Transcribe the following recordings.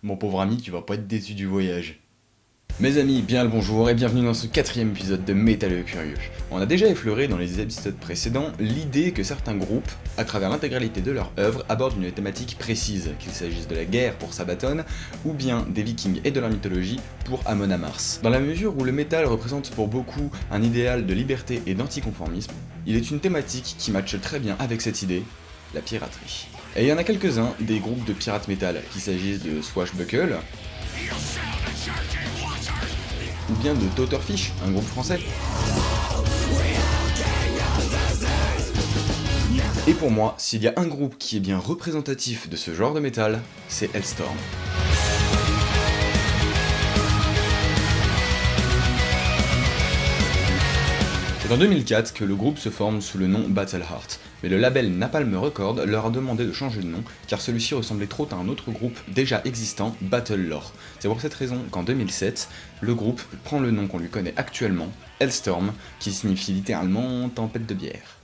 Mon pauvre ami, tu vas pas être déçu du voyage. Mes amis, bien le bonjour et bienvenue dans ce 4ème épisode de Métalleux Curieux. On a déjà effleuré dans les épisodes précédents l'idée que certains groupes, à travers l'intégralité de leur œuvre, abordent une thématique précise, qu'il s'agisse de la guerre pour Sabaton, ou bien des vikings et de leur mythologie pour Amon Amarth. Dans la mesure où le métal représente pour beaucoup un idéal de liberté et d'anticonformisme, il est une thématique qui matche très bien avec cette idée, la piraterie. Et il y en a quelques-uns des groupes de pirates métal, qu'il s'agisse de Swashbuckle, ou bien de Totterfish, un groupe français. Et pour moi, s'il y a un groupe qui est bien représentatif de ce genre de métal, c'est Hellstorm. C'est en 2004 que le groupe se forme sous le nom Battleheart, mais le label Napalm Records leur a demandé de changer de nom car celui-ci ressemblait trop à un autre groupe déjà existant, Battlelore. C'est pour cette raison qu'en 2007, le groupe prend le nom qu'on lui connaît actuellement, Hellstorm, qui signifie littéralement tempête de bière.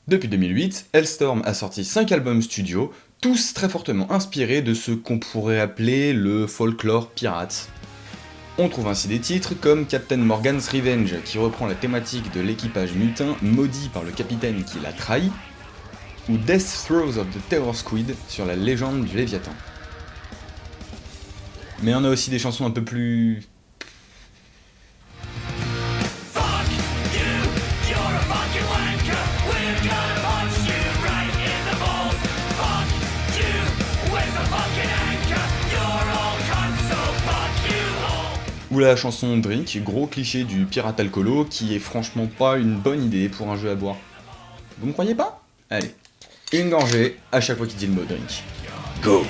Depuis 2008, Hellstorm a sorti 5 albums studio, tous très fortement inspirés de ce qu'on pourrait appeler le folklore pirate. On trouve ainsi des titres comme Captain Morgan's Revenge, qui reprend la thématique de l'équipage mutin maudit par le capitaine qui l'a trahi, ou Death Throes of the Terror Squid sur la légende du Léviathan. Mais on a aussi des chansons un peu plus... Ou la chanson Drink, gros cliché du pirate alcoolo, qui est franchement pas une bonne idée pour un jeu à boire. Vous me croyez pas? Allez, une gorgée à chaque fois qu'il dit le mot drink. Go!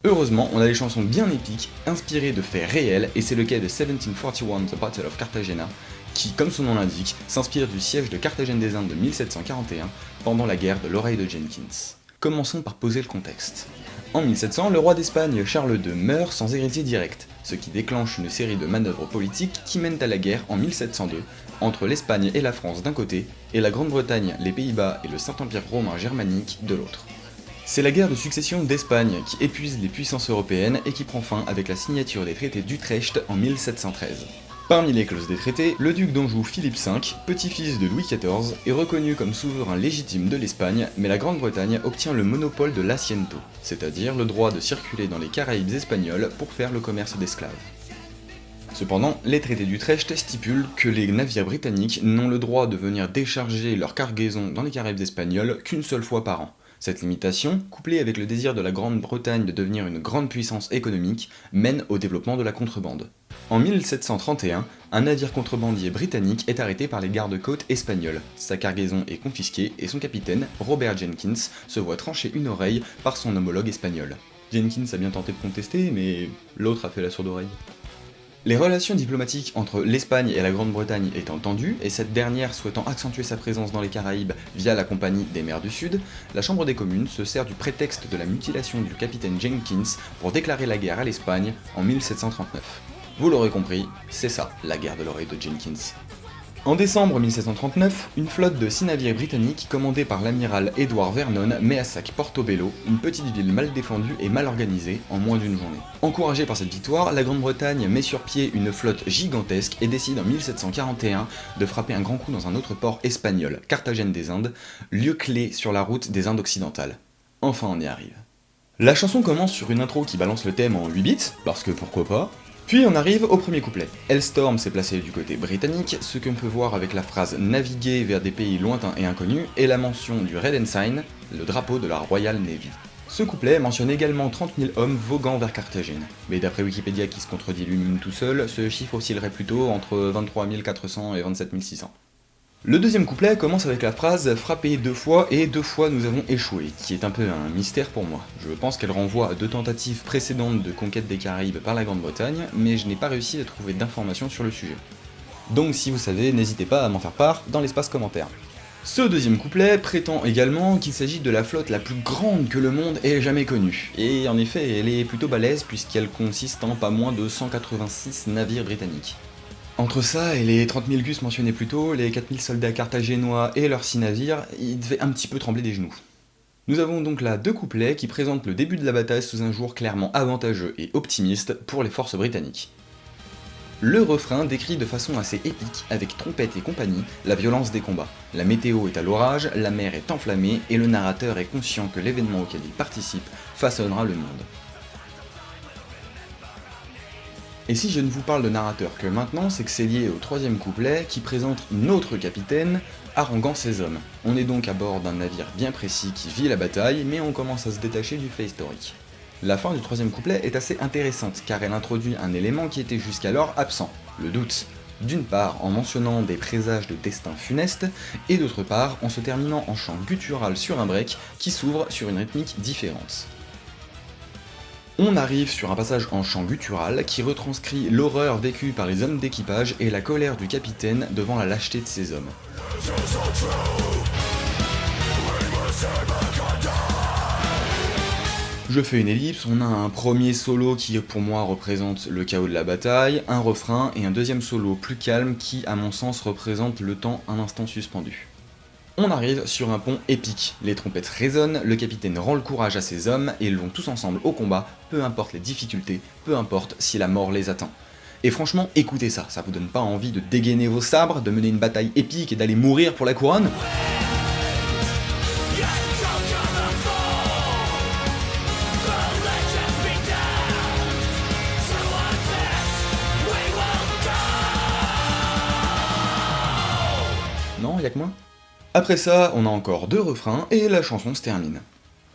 Heureusement, on a des chansons bien épiques, inspirées de faits réels, et c'est le cas de 1741 The Battle of Cartagena, qui, comme son nom l'indique, s'inspire du siège de Carthagène des Indes de 1741, pendant la guerre de l'oreille de Jenkins. Commençons par poser le contexte. En 1700, le roi d'Espagne Charles II meurt sans héritier direct, ce qui déclenche une série de manœuvres politiques qui mènent à la guerre en 1702, entre l'Espagne et la France d'un côté, et la Grande-Bretagne, les Pays-Bas et le Saint-Empire romain germanique de l'autre. C'est la guerre de succession d'Espagne qui épuise les puissances européennes et qui prend fin avec la signature des traités d'Utrecht en 1713. Parmi les clauses des traités, le duc d'Anjou Philippe V, petit-fils de Louis XIV, est reconnu comme souverain légitime de l'Espagne, mais la Grande-Bretagne obtient le monopole de l'asiento, c'est-à-dire le droit de circuler dans les Caraïbes espagnoles pour faire le commerce d'esclaves. Cependant, les traités d'Utrecht stipulent que les navires britanniques n'ont le droit de venir décharger leur cargaison dans les Caraïbes espagnoles qu'une seule fois par an. Cette limitation, couplée avec le désir de la Grande-Bretagne de devenir une grande puissance économique, mène au développement de la contrebande. En 1731, un navire contrebandier britannique est arrêté par les gardes-côtes espagnols. Sa cargaison est confisquée et son capitaine, Robert Jenkins, se voit trancher une oreille par son homologue espagnol. Jenkins a bien tenté de contester, mais l'autre a fait la sourde oreille. Les relations diplomatiques entre l'Espagne et la Grande-Bretagne étant tendues, et cette dernière souhaitant accentuer sa présence dans les Caraïbes via la Compagnie des Mers du Sud, la Chambre des communes se sert du prétexte de la mutilation du capitaine Jenkins pour déclarer la guerre à l'Espagne en 1739. Vous l'aurez compris, c'est ça, la guerre de l'oreille de Jenkins. En décembre 1739, une flotte de 6 navires britanniques commandée par l'amiral Edward Vernon met à sac Portobello, une petite ville mal défendue et mal organisée, en moins d'une journée. Encouragée par cette victoire, la Grande-Bretagne met sur pied une flotte gigantesque et décide en 1741 de frapper un grand coup dans un autre port espagnol, Carthagène des Indes, lieu clé sur la route des Indes occidentales. Enfin on y arrive. La chanson commence sur une intro qui balance le thème en 8 bits, parce que pourquoi pas. Puis on arrive au premier couplet. Hellstorm s'est placé du côté britannique, ce qu'on peut voir avec la phrase « naviguer vers des pays lointains et inconnus » et la mention du Red Ensign, le drapeau de la Royal Navy. Ce couplet mentionne également 30 000 hommes voguant vers Carthagène, mais d'après Wikipédia qui se contredit lui-même tout seul, ce chiffre oscillerait plutôt entre 23 400 et 27 600. Le deuxième couplet commence avec la phrase « frapper 2 fois et 2 fois nous avons échoué », qui est un peu un mystère pour moi. Je pense qu'elle renvoie à 2 tentatives précédentes de conquête des Caraïbes par la Grande-Bretagne, mais je n'ai pas réussi à trouver d'informations sur le sujet. Donc si vous savez, n'hésitez pas à m'en faire part dans l'espace commentaire. Ce deuxième couplet prétend également qu'il s'agit de la flotte la plus grande que le monde ait jamais connue. Et en effet, elle est plutôt balèze puisqu'elle consiste en pas moins de 186 navires britanniques. Entre ça et les 30 000 gus mentionnés plus tôt, les 4000 soldats carthaginois et leurs 6 navires, ils devaient un petit peu trembler des genoux. Nous avons donc là deux couplets qui présentent le début de la bataille sous un jour clairement avantageux et optimiste pour les forces britanniques. Le refrain décrit de façon assez épique, avec trompette et compagnie, la violence des combats. La météo est à l'orage, la mer est enflammée, et le narrateur est conscient que l'événement auquel il participe façonnera le monde. Et si je ne vous parle de narrateur que maintenant, c'est que c'est lié au troisième couplet qui présente notre capitaine haranguant ses hommes. On est donc à bord d'un navire bien précis qui vit la bataille, mais on commence à se détacher du fait historique. La fin du troisième couplet est assez intéressante car elle introduit un élément qui était jusqu'alors absent, le doute. D'une part en mentionnant des présages de destin funeste, et d'autre part en se terminant en chant guttural sur un break qui s'ouvre sur une rythmique différente. On arrive sur un passage en chant guttural qui retranscrit l'horreur vécue par les hommes d'équipage et la colère du capitaine devant la lâcheté de ses hommes. Je fais une ellipse, on a un premier solo qui pour moi représente le chaos de la bataille, un refrain et un deuxième solo plus calme qui à mon sens représente le temps un instant suspendu. On arrive sur un pont épique, les trompettes résonnent, le capitaine rend le courage à ses hommes et ils vont tous ensemble au combat, peu importe les difficultés, peu importe si la mort les atteint. Et franchement, écoutez ça vous donne pas envie de dégainer vos sabres, de mener une bataille épique et d'aller mourir pour la couronne ? Non, y'a que moi ? Après ça, on a encore deux refrains et la chanson se termine.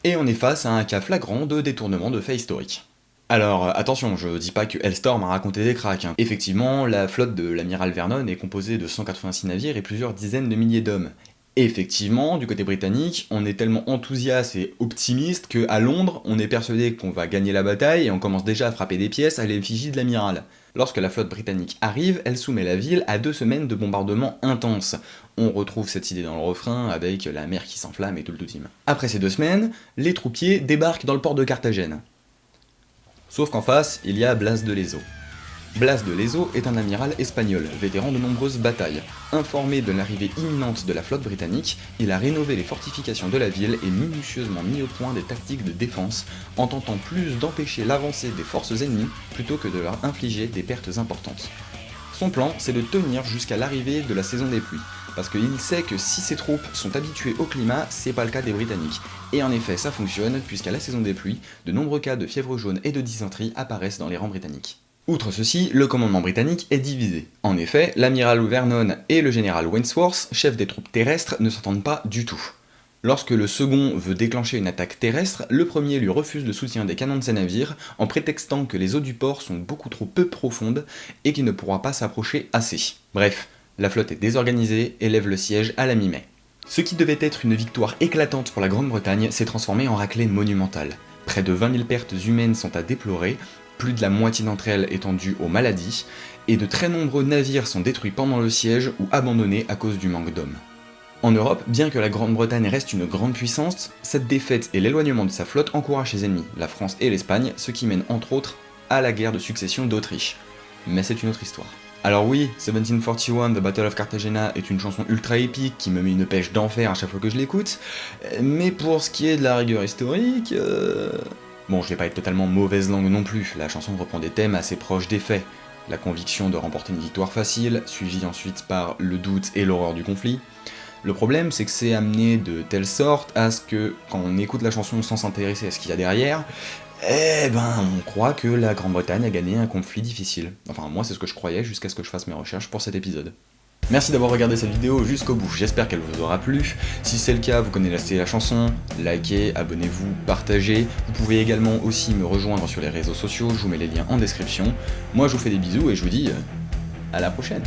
Et on est face à un cas flagrant de détournement de faits historiques. Alors attention, je dis pas que Hellstorm a raconté des cracks, hein. Effectivement, la flotte de l'amiral Vernon est composée de 186 navires et plusieurs dizaines de milliers d'hommes. Effectivement, du côté britannique, on est tellement enthousiaste et optimiste qu'à Londres, on est persuadé qu'on va gagner la bataille et on commence déjà à frapper des pièces à l'effigie de l'amiral. Lorsque la flotte britannique arrive, elle soumet la ville à 2 semaines de bombardements intenses. On retrouve cette idée dans le refrain avec la mer qui s'enflamme et tout le tout-team. Après ces 2 semaines, les troupiers débarquent dans le port de Carthagène. Sauf qu'en face, il y a Blas de Lezo. Blas de Lezo est un amiral espagnol, vétéran de nombreuses batailles. Informé de l'arrivée imminente de la flotte britannique, il a rénové les fortifications de la ville et minutieusement mis au point des tactiques de défense, en tentant plus d'empêcher l'avancée des forces ennemies plutôt que de leur infliger des pertes importantes. Son plan, c'est de tenir jusqu'à l'arrivée de la saison des pluies, parce qu'il sait que si ses troupes sont habituées au climat, c'est pas le cas des Britanniques. Et en effet, ça fonctionne, puisqu'à la saison des pluies, de nombreux cas de fièvre jaune et de dysenterie apparaissent dans les rangs britanniques. Outre ceci, le commandement britannique est divisé. En effet, l'amiral Vernon et le général Wentworth, chef des troupes terrestres, ne s'entendent pas du tout. Lorsque le second veut déclencher une attaque terrestre, le premier lui refuse le soutien des canons de ses navires, en prétextant que les eaux du port sont beaucoup trop peu profondes et qu'il ne pourra pas s'approcher assez. Bref, la flotte est désorganisée et lève le siège à la mi-mai. Ce qui devait être une victoire éclatante pour la Grande-Bretagne s'est transformé en raclée monumentale. Près de 20 000 pertes humaines sont à déplorer, plus de la moitié d'entre elles étant dues aux maladies, et de très nombreux navires sont détruits pendant le siège ou abandonnés à cause du manque d'hommes. En Europe, bien que la Grande-Bretagne reste une grande puissance, cette défaite et l'éloignement de sa flotte encouragent ses ennemis, la France et l'Espagne, ce qui mène entre autres à la guerre de succession d'Autriche. Mais c'est une autre histoire. Alors oui, 1741, The Battle of Cartagena est une chanson ultra épique qui me met une pêche d'enfer à chaque fois que je l'écoute, mais pour ce qui est de la rigueur historique... Bon, je vais pas être totalement mauvaise langue non plus, la chanson reprend des thèmes assez proches des faits. La conviction de remporter une victoire facile, suivie ensuite par le doute et l'horreur du conflit. Le problème, c'est que c'est amené de telle sorte à ce que, quand on écoute la chanson sans s'intéresser à ce qu'il y a derrière, on croit que la Grande-Bretagne a gagné un conflit difficile. Enfin, moi c'est ce que je croyais jusqu'à ce que je fasse mes recherches pour cet épisode. Merci d'avoir regardé cette vidéo jusqu'au bout, j'espère qu'elle vous aura plu. Si c'est le cas, vous connaissez la chanson, likez, abonnez-vous, partagez. Vous pouvez également aussi me rejoindre sur les réseaux sociaux, je vous mets les liens en description. Moi je vous fais des bisous et je vous dis à la prochaine.